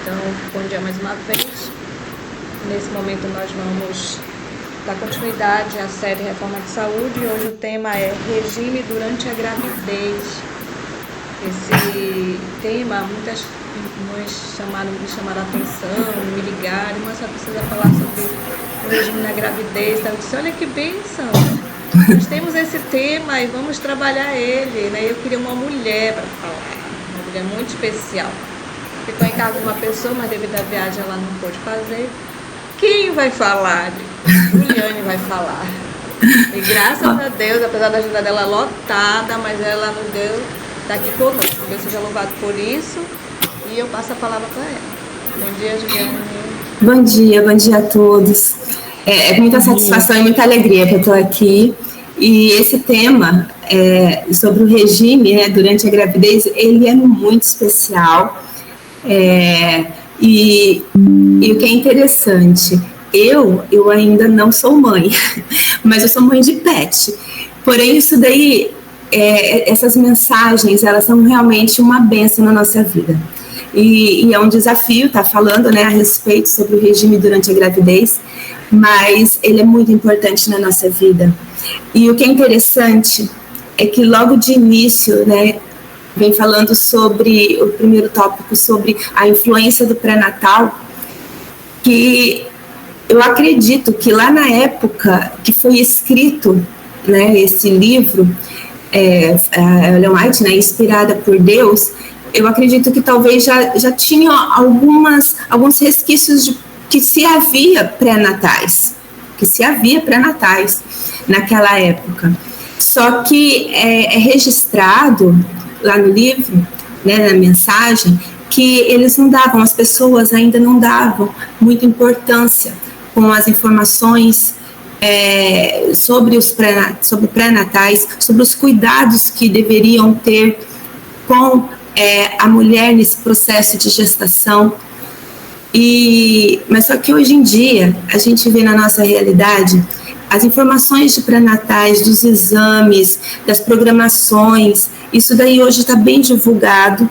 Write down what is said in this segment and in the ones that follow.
Então, bom dia mais uma vez. Nesse momento nós vamos dar continuidade à série Reforma de Saúde e hoje o tema é regime durante a gravidez. Esse tema, muitas me chamaram a atenção, me ligaram, mas só precisa falar sobre o regime na gravidez. Então, eu disse, olha que bênção, nós temos esse tema e vamos trabalhar ele, né? Eu queria uma mulher para falar, uma mulher muito especial. Ficou em casa de uma pessoa, mas devido à viagem ela não pôde fazer. Quem vai falar? Juliane vai falar. E graças a Deus, apesar da agenda dela lotada, mas ela nos deu daqui conosco. Deus seja louvado por isso. E eu passo a palavra para ela. Bom dia, Juliane. Bom dia a todos. É muita satisfação e muita alegria que eu estou aqui. E esse tema sobre o regime durante a gravidez, ele é muito especial. E o que é interessante, eu ainda não sou mãe, mas eu sou mãe de pet. Porém, isso daí, essas mensagens, elas são realmente uma bênção na nossa vida. E é um desafio estar falando, a respeito sobre o regime durante a gravidez, mas ele é muito importante na nossa vida. E o que é interessante é que logo de início, vem falando sobre o primeiro tópico, sobre a influência do pré-natal, que eu acredito que lá na época que foi escrito, esse livro, Ellen White, inspirada por Deus, eu acredito que talvez já tinha alguns resquícios de que se havia pré-natais naquela época. Só que é registrado lá no livro, na mensagem, que eles não davam, as pessoas ainda não davam muita importância com as informações sobre pré-natais, sobre os cuidados que deveriam ter com a mulher nesse processo de gestação. Mas só que hoje em dia, a gente vê na nossa realidade as informações de pré-natais, dos exames, das programações, isso daí hoje está bem divulgado.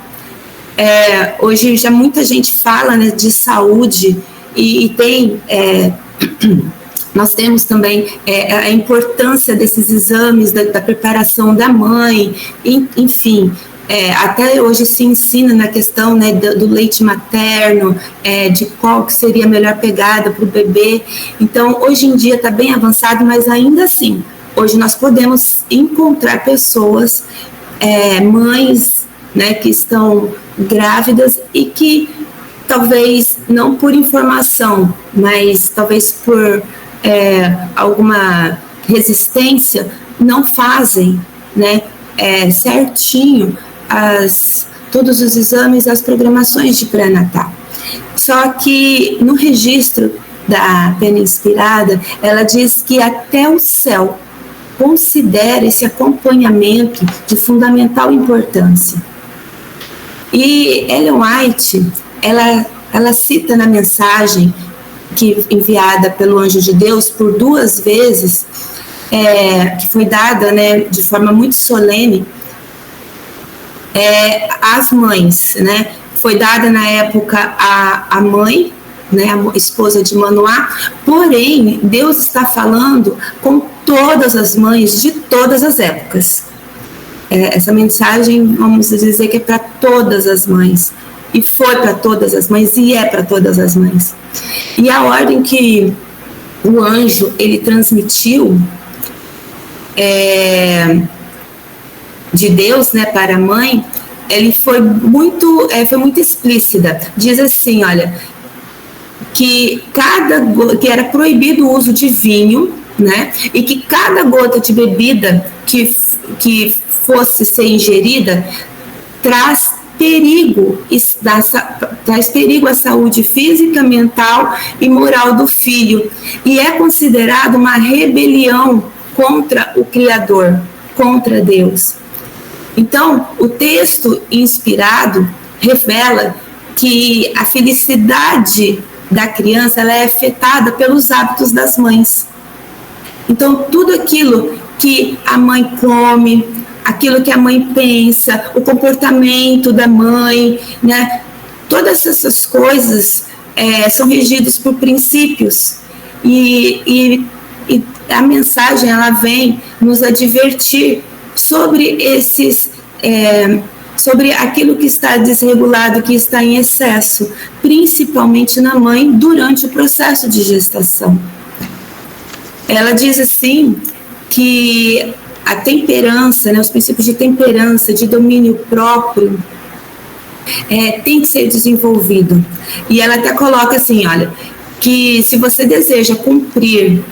Hoje já muita gente fala de saúde e tem, nós temos também a importância desses exames, da preparação da mãe, enfim. Até hoje se ensina na questão do leite materno, de qual que seria a melhor pegada para o bebê. Então, hoje em dia está bem avançado, mas ainda assim, hoje nós podemos encontrar pessoas, mães, que estão grávidas e que talvez não por informação, mas talvez por alguma resistência, não fazem, certinho todos os exames, as programações de pré-natal. Só que no registro da Pena Inspirada, ela diz que até o céu considera esse acompanhamento de fundamental importância. E Ellen White, ela cita na mensagem enviada pelo anjo de Deus por 2 vezes, que foi dada de forma muito solene, às mães, foi dada na época a mãe, a esposa de Manoá, porém, Deus está falando com todas as mães de todas as épocas. Essa mensagem, vamos dizer que é para todas as mães, e foi para todas as mães, e é para todas as mães. E a ordem que o anjo, ele transmitiu, de Deus, para a mãe, ele foi muito explícita. Diz assim, olha, que era proibido o uso de vinho, e que cada gota de bebida que fosse ser ingerida traz perigo à saúde física, mental e moral do filho, e é considerado uma rebelião contra o Criador, contra Deus. Então, o texto inspirado revela que a felicidade da criança ela é afetada pelos hábitos das mães. Então, tudo aquilo que a mãe come, aquilo que a mãe pensa, o comportamento da mãe, todas essas coisas são regidas por princípios, e a mensagem ela vem nos advertir sobre sobre aquilo que está desregulado, que está em excesso, principalmente na mãe durante o processo de gestação. Ela diz assim que a temperança, os princípios de temperança, de domínio próprio, tem que ser desenvolvido. E ela até coloca assim, olha, que se você deseja cumprir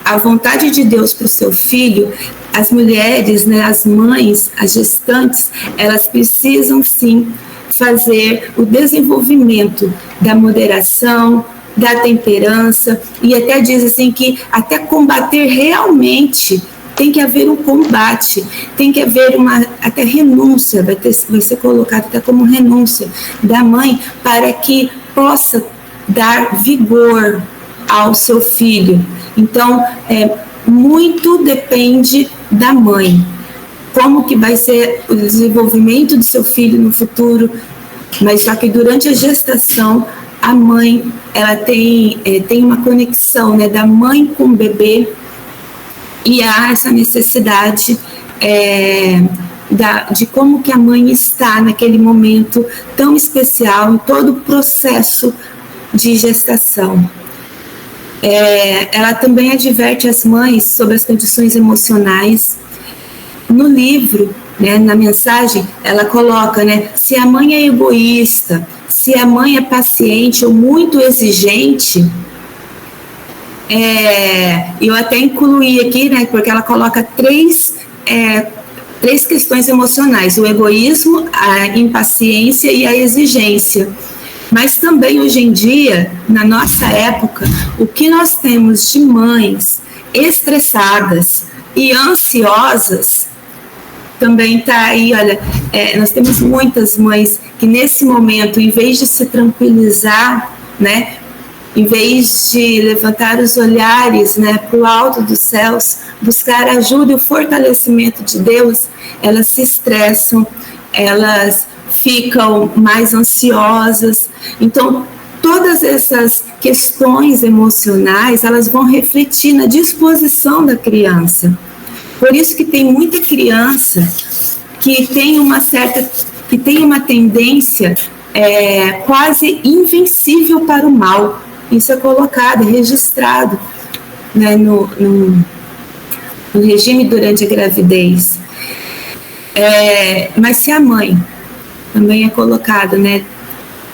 a vontade de Deus para o seu filho, as mulheres, as mães, as gestantes, elas precisam sim fazer o desenvolvimento da moderação, da temperança, e até diz assim que até combater realmente tem que haver um combate, tem que haver até renúncia, vai ser colocado até como renúncia da mãe, para que possa dar vigor ao seu filho. Então, muito depende da mãe, como que vai ser o desenvolvimento do seu filho no futuro, mas só que durante a gestação, a mãe, ela tem uma conexão, da mãe com o bebê, e há essa necessidade de como que a mãe está naquele momento tão especial, em todo o processo de gestação. Ela também adverte as mães sobre as condições emocionais. No livro, na mensagem, ela coloca, se a mãe é egoísta, se a mãe é paciente ou muito exigente, eu até incluí aqui, porque ela coloca três questões emocionais: o egoísmo, a impaciência e a exigência. Mas também hoje em dia, na nossa época, o que nós temos de mães estressadas e ansiosas também está aí. Olha, nós temos muitas mães que nesse momento, em vez de se tranquilizar, em vez de levantar os olhares para o alto dos céus, buscar a ajuda e o fortalecimento de Deus, elas se estressam, elas ficam mais ansiosas. Então, todas essas questões emocionais, elas vão refletir na disposição da criança. Por isso que tem muita criança que tem uma tendência quase invencível para o mal. Isso é colocado, é registrado no regime durante a gravidez. Mas se a mãe, também é colocado,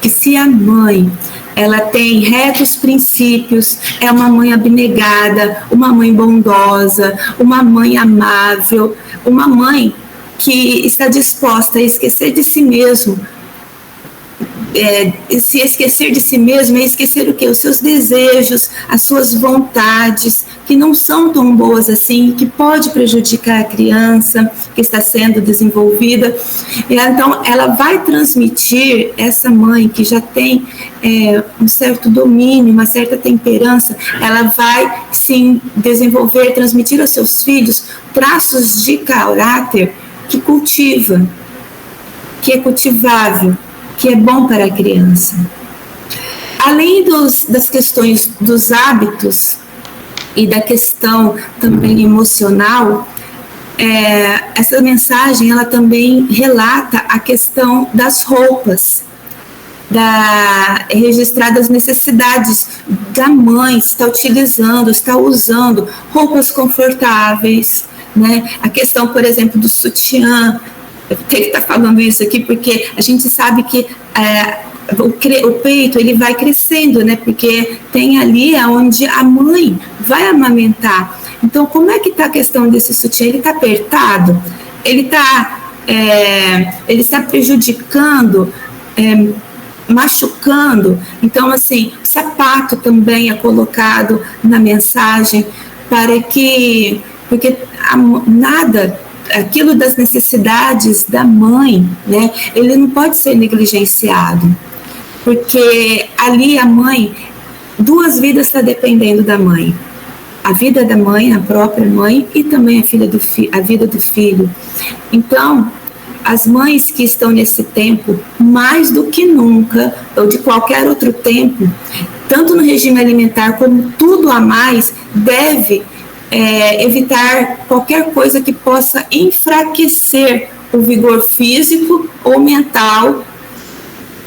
que se a mãe ela tem retos princípios, é uma mãe abnegada, uma mãe bondosa, uma mãe amável, uma mãe que está disposta a esquecer de si mesmo. Se esquecer de si mesmo é esquecer o quê? Os seus desejos, as suas vontades, que não são tão boas assim, que pode prejudicar a criança que está sendo desenvolvida. E então, ela vai transmitir, essa mãe que já tem um certo domínio, uma certa temperança, ela vai, sim, desenvolver, transmitir aos seus filhos traços de caráter que cultiva, que é cultivável, que é bom para a criança. Além das questões dos hábitos e da questão também emocional, essa mensagem ela também relata a questão das roupas, registrar as necessidades da mãe, está utilizando, está usando roupas confortáveis, a questão, por exemplo, do sutiã. Ele está falando isso aqui porque a gente sabe que o peito ele vai crescendo, porque tem ali onde a mãe vai amamentar. Então, como é que está a questão desse sutiã? Ele está apertado? Ele está prejudicando, machucando? Então, assim, o sapato também é colocado na mensagem porque aquilo das necessidades da mãe, ele não pode ser negligenciado, porque ali a mãe, duas vidas está dependendo da mãe, a vida da mãe, a própria mãe, e também a vida do filho. Então, as mães que estão nesse tempo, mais do que nunca, ou de qualquer outro tempo, tanto no regime alimentar como tudo a mais, deve evitar qualquer coisa que possa enfraquecer o vigor físico ou mental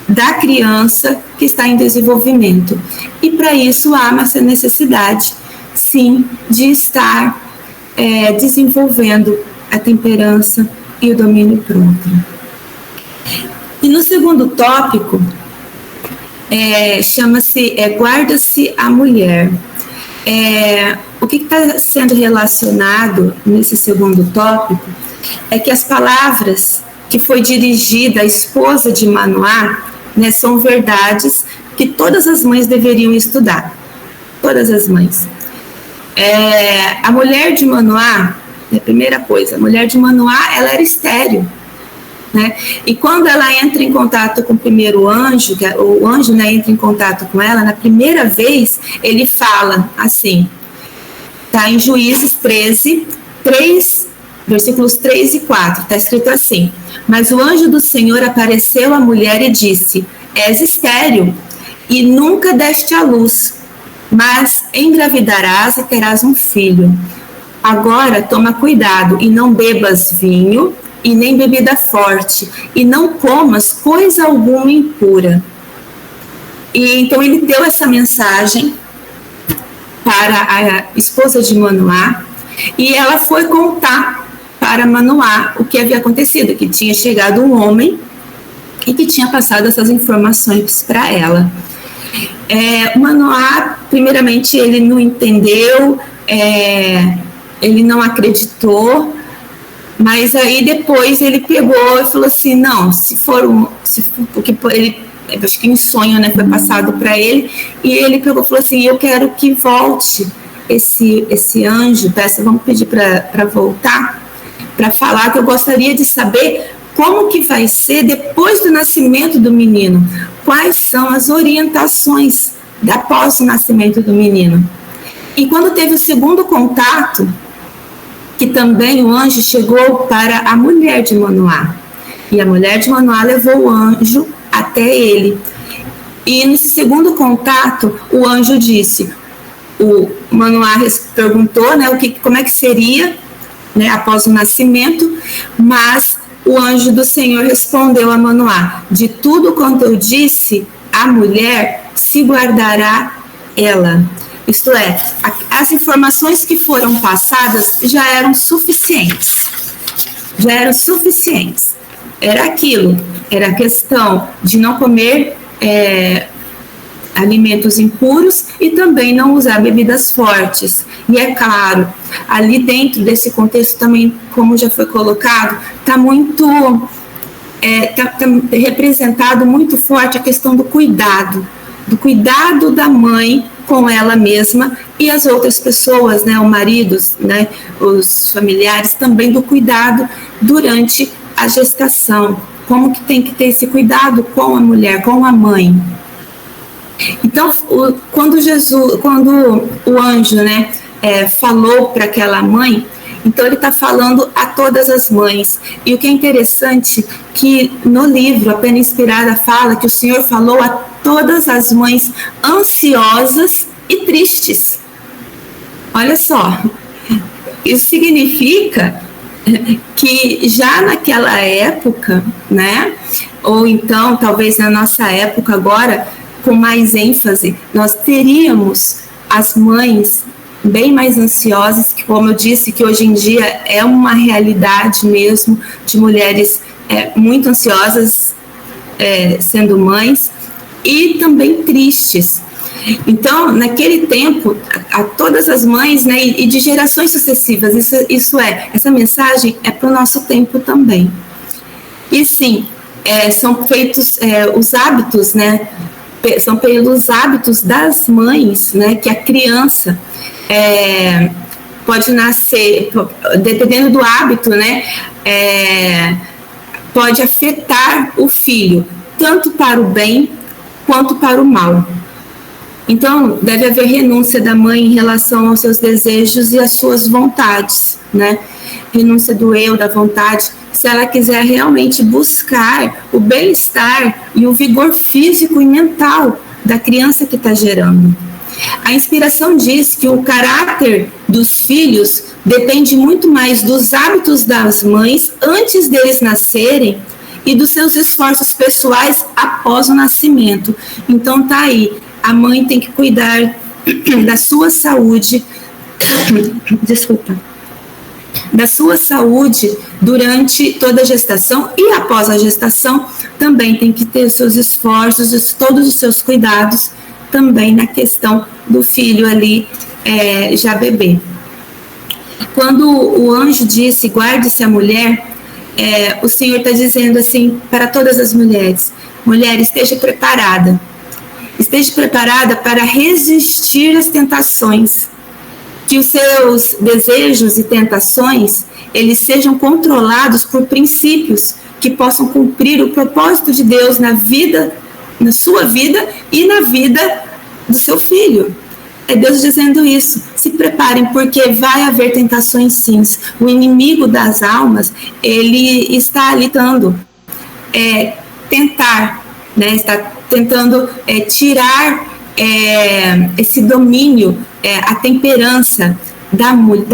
da criança que está em desenvolvimento. E para isso há essa necessidade, sim, de estar desenvolvendo a temperança e o domínio próprio. E no segundo tópico, chama-se guarda-se a mulher. O que está sendo relacionado nesse segundo tópico é que as palavras que foi dirigida à esposa de Manoá, né, são verdades que todas as mães deveriam estudar. Todas as mães. A mulher de Manoá, a primeira coisa, a mulher de Manoá, ela era estéril, né? E quando ela entra em contato com o primeiro anjo, o anjo, né, entra em contato com ela, na primeira vez, ele fala assim, está em Juízes 13, versículos 3 e 4, está escrito assim: mas o anjo do Senhor apareceu à mulher e disse: és estéril e nunca deste à luz, mas engravidarás e terás um filho. Agora toma cuidado e não bebas vinho e nem bebida forte, e não comas coisa alguma impura. E então ele deu essa mensagem para a esposa de Manoá, e ela foi contar para Manoá o que havia acontecido, que tinha chegado um homem e que tinha passado essas informações para ela. Manoá, primeiramente, ele não entendeu, ele não acreditou, mas aí depois ele pegou e falou assim, não, porque ele, acho que em sonho, né, foi passado para ele, e ele pegou e falou assim, eu quero que volte esse anjo, vamos pedir para voltar, para falar, que eu gostaria de saber como que vai ser depois do nascimento do menino, quais são as orientações após o nascimento do menino. E quando teve o segundo contato, que também o anjo chegou para a mulher de Manoá, e a mulher de Manoá levou o anjo até ele. E nesse segundo contato, o anjo disse, o Manoá perguntou, né, como é que seria, né, após o nascimento, mas o anjo do Senhor respondeu a Manoá, de tudo quanto eu disse, a mulher se guardará ela. Isto é, as informações que foram passadas já eram suficientes. Era aquilo, era a questão de não comer alimentos impuros e também não usar bebidas fortes. E é claro, ali dentro desse contexto também, como já foi colocado, está muito tá representado muito forte a questão do cuidado da mãe com ela mesma e as outras pessoas, né, os maridos, né, os familiares, também do cuidado durante a gestação. Como que tem que ter esse cuidado com a mulher, com a mãe. Então, quando o anjo, né, falou para aquela mãe, então ele está falando a todas as mães. E o que é interessante, que no livro A Pena Inspirada fala que o Senhor falou a todas as mães ansiosas e tristes. Olha só, isso significa que já naquela época, né, ou então talvez na nossa época agora, com mais ênfase, nós teríamos as mães bem mais ansiosas, que, como eu disse, que hoje em dia é uma realidade mesmo, de mulheres muito ansiosas sendo mães, e também tristes. Então, naquele tempo, a todas as mães, né, e de gerações sucessivas, essa mensagem é para o nosso tempo também. E sim, são feitos os hábitos, né, são pelos hábitos das mães, né, que a criança pode nascer, dependendo do hábito, né, pode afetar o filho, tanto para o bem quanto para o mal. Então, deve haver renúncia da mãe em relação aos seus desejos e às suas vontades, né? renúncia do eu, da vontade, se ela quiser realmente buscar o bem-estar e o vigor físico e mental da criança que está gerando. A inspiração diz que o caráter dos filhos depende muito mais dos hábitos das mães antes deles nascerem e dos seus esforços pessoais após o nascimento. Então tá aí, a mãe tem que cuidar da sua saúde, da sua saúde durante toda a gestação e após a gestação também tem que ter os seus esforços, todos os seus cuidados também na questão do filho ali já bebê. Quando o anjo disse, guarde-se a mulher, o Senhor está dizendo assim para todas as mulheres, mulher, esteja preparada para resistir às tentações, que os seus desejos e tentações, eles sejam controlados por princípios que possam cumprir o propósito de Deus na sua vida e na vida do seu filho. É Deus dizendo isso. Se preparem, porque vai haver tentações sim. O inimigo das almas, ele está ali tentando tentar, né? Está tentando tirar esse domínio, a temperança da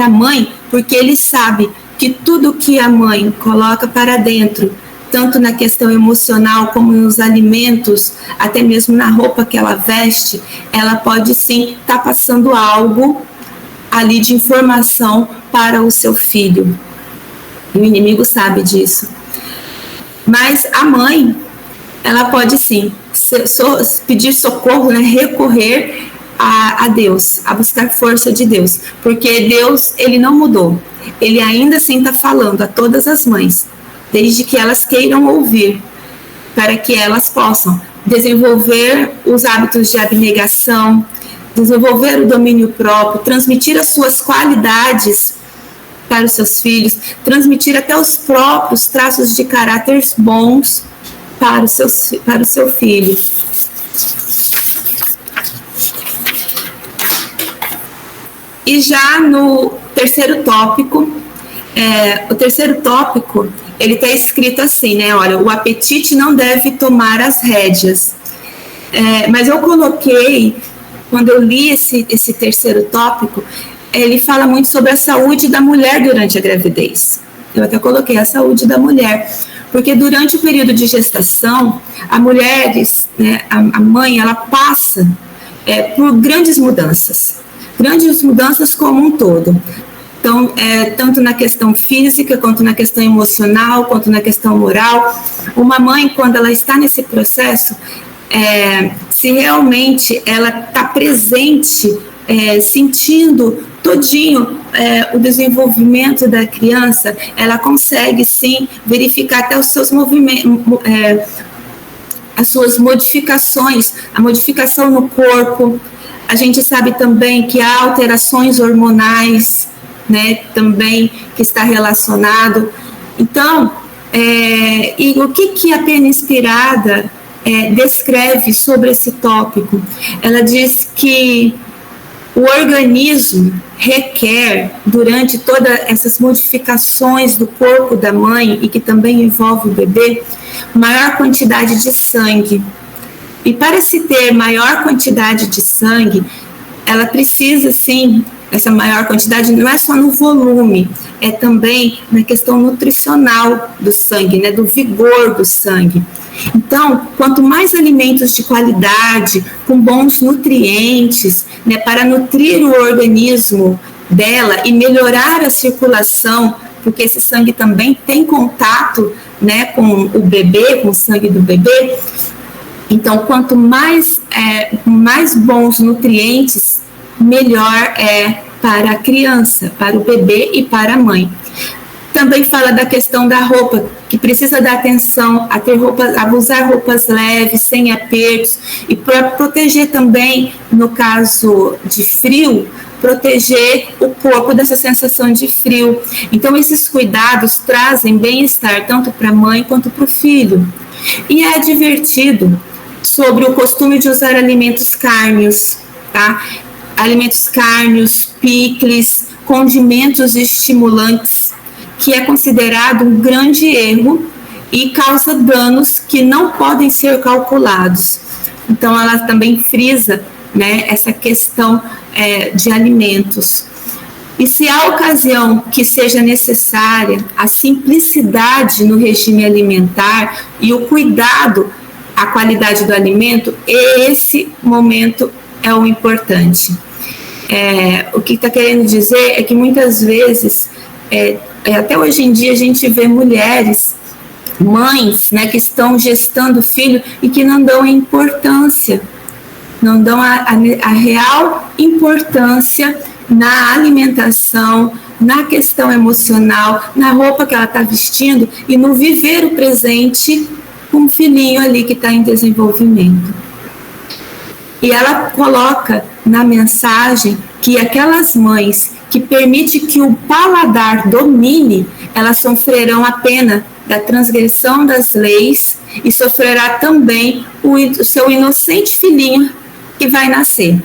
mãe, porque ele sabe que tudo que a mãe coloca para dentro, tanto na questão emocional como nos alimentos, até mesmo na roupa que ela veste, ela pode sim estar passando algo ali de informação para o seu filho. E o inimigo sabe disso. Mas a mãe, ela pode sim pedir socorro, né, recorrer a Deus, a buscar força de Deus, porque Deus, ele não mudou, ele ainda assim está falando a todas as mães, desde que elas queiram ouvir, para que elas possam desenvolver os hábitos de abnegação, desenvolver o domínio próprio, transmitir as suas qualidades para os seus filhos, transmitir até os próprios traços de caráter bons para o seu filho. E já no terceiro tópico, ele está escrito assim, né? Olha, o apetite não deve tomar as rédeas. Mas eu coloquei, quando eu li esse terceiro tópico, ele fala muito sobre a saúde da mulher durante a gravidez. Eu até coloquei a saúde da mulher, porque durante o período de gestação, a mulher, né, a mãe, ela passa por grandes mudanças como um todo. Então, tanto na questão física, quanto na questão emocional, quanto na questão moral. Uma mãe, quando ela está nesse processo, se realmente ela está presente, sentindo todinho o desenvolvimento da criança, ela consegue sim verificar até os seus movimentos, as suas modificações, a modificação no corpo. A gente sabe também que há alterações hormonais, né, também que está relacionado. Então, e o que a Pena Inspirada descreve sobre esse tópico? Ela diz que o organismo requer, durante todas essas modificações do corpo da mãe, e que também envolve o bebê, maior quantidade de sangue. E para se ter maior quantidade de sangue, ela precisa, sim, essa maior quantidade não é só no volume, é também na questão nutricional do sangue, né, do vigor do sangue. Então, quanto mais alimentos de qualidade, com bons nutrientes, né, para nutrir o organismo dela e melhorar a circulação, porque esse sangue também tem contato, né, com o bebê, com o sangue do bebê. Então, quanto mais bons nutrientes, melhor é para a criança, para o bebê e para a mãe. Também fala da questão da roupa, que precisa dar atenção a usar roupas leves, sem apertos, e para proteger também, no caso de frio, proteger o corpo dessa sensação de frio. Então, esses cuidados trazem bem-estar tanto para a mãe quanto para o filho. E é advertido sobre o costume de usar alimentos cárneos, tá? Alimentos cárneos, picles, condimentos estimulantes, que é considerado um grande erro e causa danos que não podem ser calculados. Então, ela também frisa, né, essa questão de alimentos. E se há ocasião que seja necessária, a simplicidade no regime alimentar e o cuidado à qualidade do alimento, esse momento é o importante. O que está querendo dizer é que muitas vezes, até hoje em dia, a gente vê mulheres, mães, né, que estão gestando filho e que não dão a importância, não dão a real importância na alimentação, na questão emocional, na roupa que ela está vestindo e no viver o presente com um filhinho ali que está em desenvolvimento. E ela coloca na mensagem que aquelas mães que permitem que o paladar domine, elas sofrerão a pena da transgressão das leis e sofrerá também o seu inocente filhinho que vai nascer.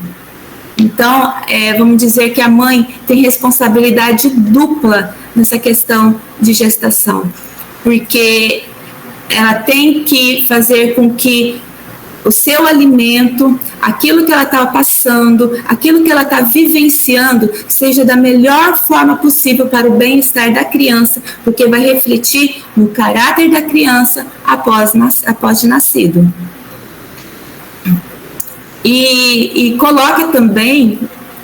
Então, vamos dizer que a mãe tem responsabilidade dupla nessa questão de gestação, porque ela tem que fazer com que o seu alimento, aquilo que ela está passando, aquilo que ela está vivenciando, seja da melhor forma possível para o bem-estar da criança, porque vai refletir no caráter da criança após de nascido. E coloque também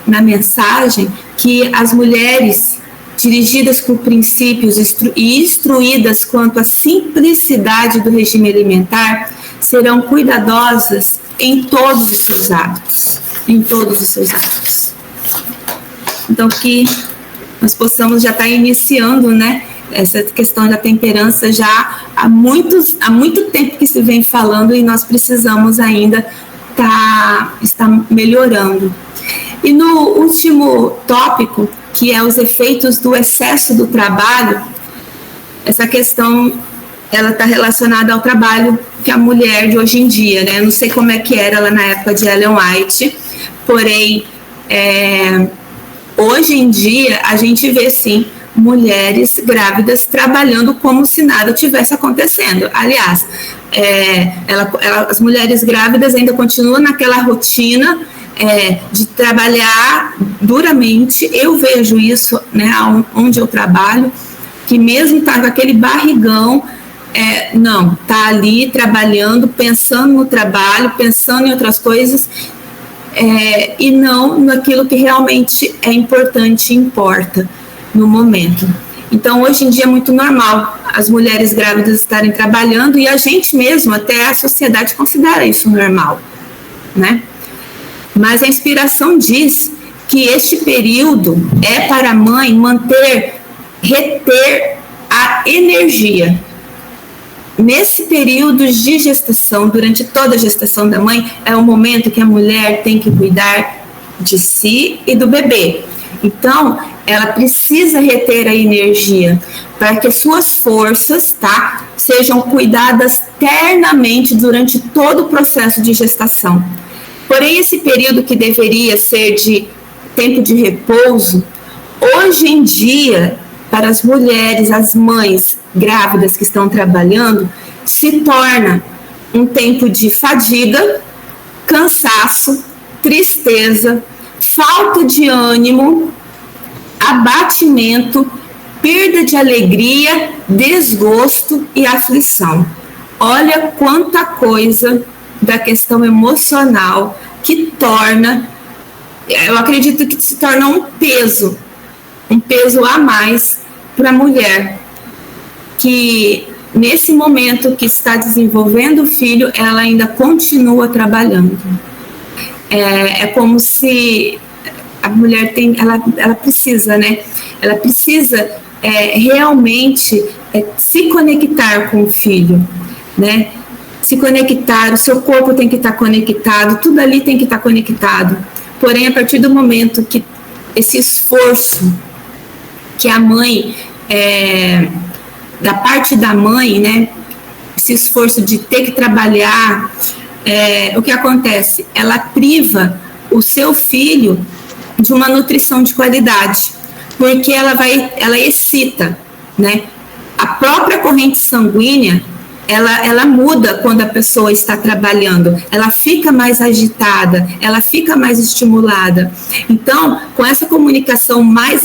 na mensagem que as mulheres dirigidas por princípios e instruídas quanto à simplicidade do regime alimentar serão cuidadosas em todos os seus hábitos, Então, que nós possamos já estar iniciando, né, essa questão da temperança já há muito tempo que se vem falando e nós precisamos ainda estar melhorando. E no último tópico, que é os efeitos do excesso do trabalho, essa questão ela está relacionada ao trabalho que a mulher de hoje em dia, né? Eu não sei como é que era lá na época de Ellen White, porém, hoje em dia a gente vê sim mulheres grávidas trabalhando como se nada tivesse acontecendo. Aliás, as mulheres grávidas ainda continuam naquela rotina de trabalhar duramente. Eu vejo isso, né, onde eu trabalho, que mesmo tá com aquele barrigão, não, tá ali trabalhando, pensando no trabalho, pensando em outras coisas, e não naquilo que realmente é importante e importa no momento. Então, hoje em dia é muito normal as mulheres grávidas estarem trabalhando e a gente mesmo, até a sociedade, considera isso normal, né? Mas a inspiração diz que este período é para a mãe reter a energia. Nesse período de gestação, durante toda a gestação da mãe, é o momento que a mulher tem que cuidar de si e do bebê. Então, ela precisa reter a energia para que suas forças, sejam cuidadas ternamente durante todo o processo de gestação. Porém, esse período que deveria ser de tempo de repouso, hoje em dia, para as mulheres, as mães grávidas que estão trabalhando, se torna um tempo de fadiga, cansaço, tristeza, falta de ânimo, abatimento, perda de alegria, desgosto e aflição. Olha quanta coisa da questão emocional que torna, eu acredito que se torna um peso a mais para a mulher, que nesse momento que está desenvolvendo o filho, ela ainda continua trabalhando. É como se a mulher ela precisa, né? Ela precisa realmente se conectar com o filho, né? Se conectar, o seu corpo tem que estar conectado, tudo ali tem que estar conectado. Porém, a partir do momento que esse esforço que a mãe, da parte da mãe, né? Esse esforço de ter que trabalhar, o que acontece? Ela priva o seu filho de uma nutrição de qualidade, porque ela excita né? A própria corrente sanguínea, ela muda quando a pessoa está trabalhando, ela fica mais agitada, ela fica mais estimulada. Então, com essa comunicação mais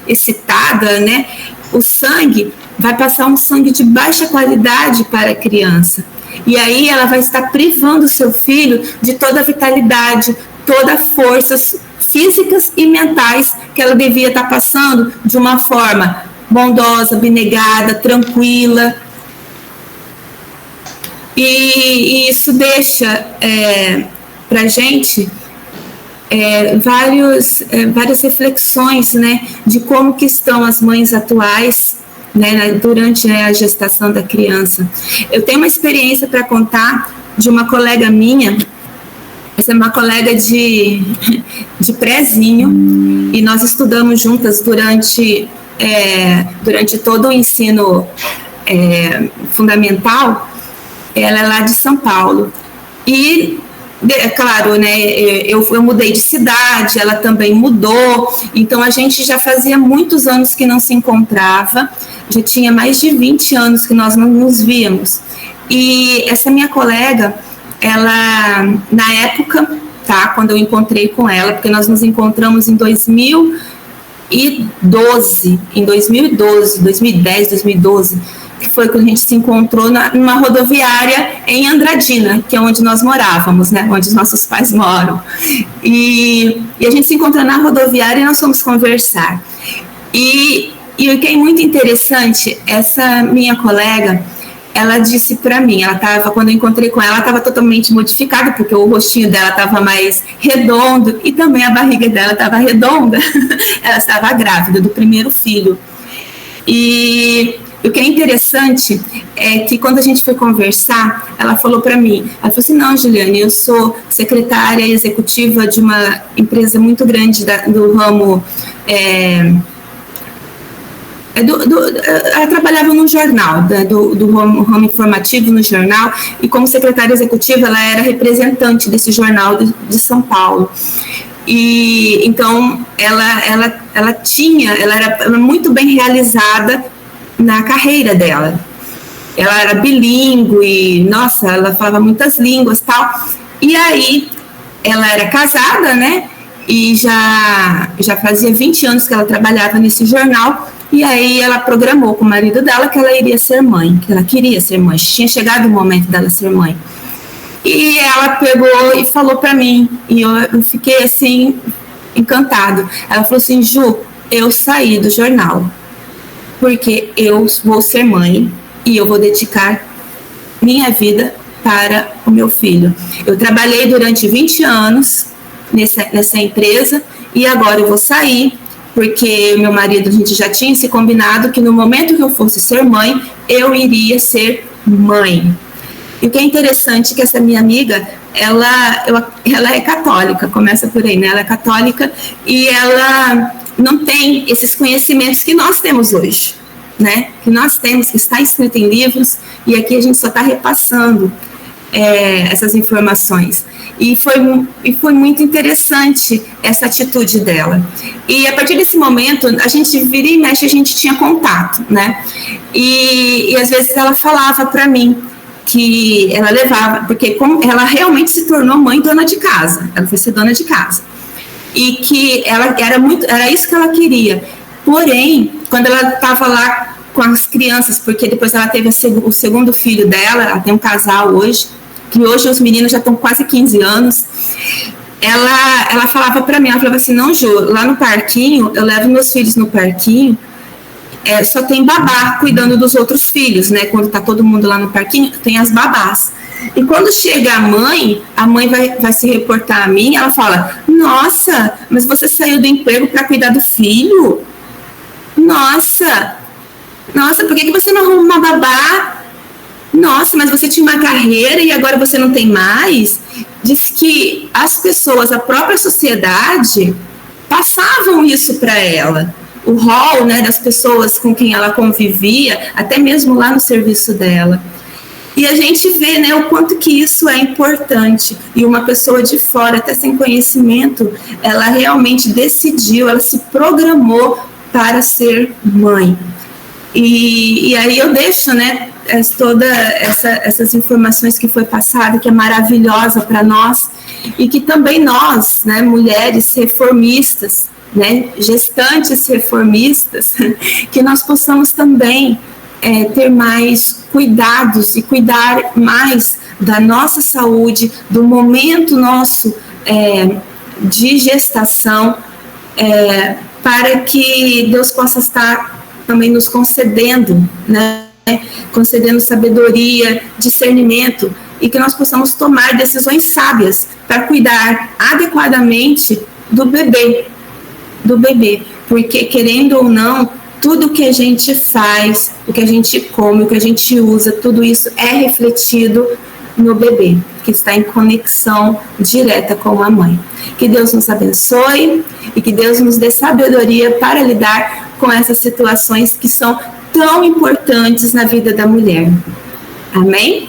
excitada, né, o sangue vai passar um sangue de baixa qualidade para a criança. E aí ela vai estar privando o seu filho de toda a vitalidade, toda a forças físicas e mentais que ela devia estar passando de uma forma bondosa, abnegada, tranquila. E isso deixa para a gente várias reflexões, né, de como que estão as mães atuais, né, durante a gestação da criança. Eu tenho uma experiência para contar de uma colega minha. Essa é uma colega de prézinho, e nós estudamos juntas durante todo o ensino fundamental. Ela é lá de São Paulo. E, é claro, né, eu mudei de cidade, ela também mudou, então a gente já fazia muitos anos que não se encontrava, já tinha mais de 20 anos que nós não nos víamos. E essa minha colega, ela, na época, tá, quando eu encontrei com ela, porque nós nos encontramos em 2012, 2010, 2012, que foi quando a gente se encontrou numa rodoviária em Andradina, que é onde nós morávamos, né, onde os nossos pais moram. E a gente se encontrou na rodoviária e nós fomos conversar. E o que é muito interessante, essa minha colega, ela disse para mim, quando eu encontrei com ela, estava totalmente modificada, porque o rostinho dela estava mais redondo e também a barriga dela estava redonda. Ela estava grávida do primeiro filho. E o que é interessante é que quando a gente foi conversar, ela falou para mim, ela falou assim, não, Juliane, eu sou secretária executiva de uma empresa muito grande do ramo... ela trabalhava no jornal, do ramo informativo no jornal, e como secretária executiva ela era representante desse jornal de São Paulo. E então ela era muito bem realizada na carreira dela. Ela era bilíngue, nossa, ela falava muitas línguas e tal. E aí ela era casada, né? E já fazia 20 anos que ela trabalhava nesse jornal. E aí ela programou com o marido dela que ela iria ser mãe, que ela queria ser mãe, tinha chegado o momento dela ser mãe. E ela pegou e falou para mim, e eu fiquei assim, encantado. Ela falou assim, Ju, eu saí do jornal, porque eu vou ser mãe e eu vou dedicar minha vida para o meu filho. Eu trabalhei durante 20 anos nessa empresa e agora eu vou sair, porque meu marido, a gente já tinha se combinado que no momento que eu fosse ser mãe, eu iria ser mãe. E o que é interessante é que essa minha amiga, ela é católica, começa por aí, né? Ela é católica e ela não tem esses conhecimentos que nós temos hoje, né? Que nós temos, que está escrito em livros, e aqui a gente só está repassando essas informações. E foi muito interessante essa atitude dela. E a partir desse momento, a gente vira e mexe, a gente tinha contato, né? E às vezes ela falava para mim que ela levava, porque como ela realmente se tornou mãe dona de casa, ela foi ser dona de casa. E que ela era isso que ela queria. Porém, quando ela estava lá com as crianças, porque depois ela teve o segundo filho dela, ela tem um casal hoje, que hoje os meninos já estão quase 15 anos, ela falava para mim, ela falava assim, não, Ju, lá no parquinho, eu levo meus filhos no parquinho, só tem babá cuidando dos outros filhos, né? Quando tá todo mundo lá no parquinho, tem as babás. E quando chega a mãe vai se reportar a mim, ela fala, nossa, mas você saiu do emprego para cuidar do filho? Nossa, por que você não arruma uma babá? Nossa, mas você tinha uma carreira e agora você não tem mais? Diz que as pessoas, a própria sociedade, passavam isso para ela. O rol, né, das pessoas com quem ela convivia, até mesmo lá no serviço dela. E a gente vê, né, o quanto que isso é importante. E uma pessoa de fora, até sem conhecimento, ela realmente decidiu, ela se programou para ser mãe. E aí eu deixo, né, toda essas informações que foi passada, que é maravilhosa para nós, e que também nós, né, mulheres reformistas, né, gestantes reformistas, que nós possamos também ter mais cuidados e cuidar mais da nossa saúde, do momento nosso de gestação, para que Deus possa estar também nos concedendo, né, concedendo sabedoria, discernimento, e que nós possamos tomar decisões sábias para cuidar adequadamente do bebê, porque, querendo ou não, tudo que a gente faz, o que a gente come, o que a gente usa, tudo isso é refletido no bebê, que está em conexão direta com a mãe. Que Deus nos abençoe e que Deus nos dê sabedoria para lidar com essas situações que são tão importantes na vida da mulher. Amém?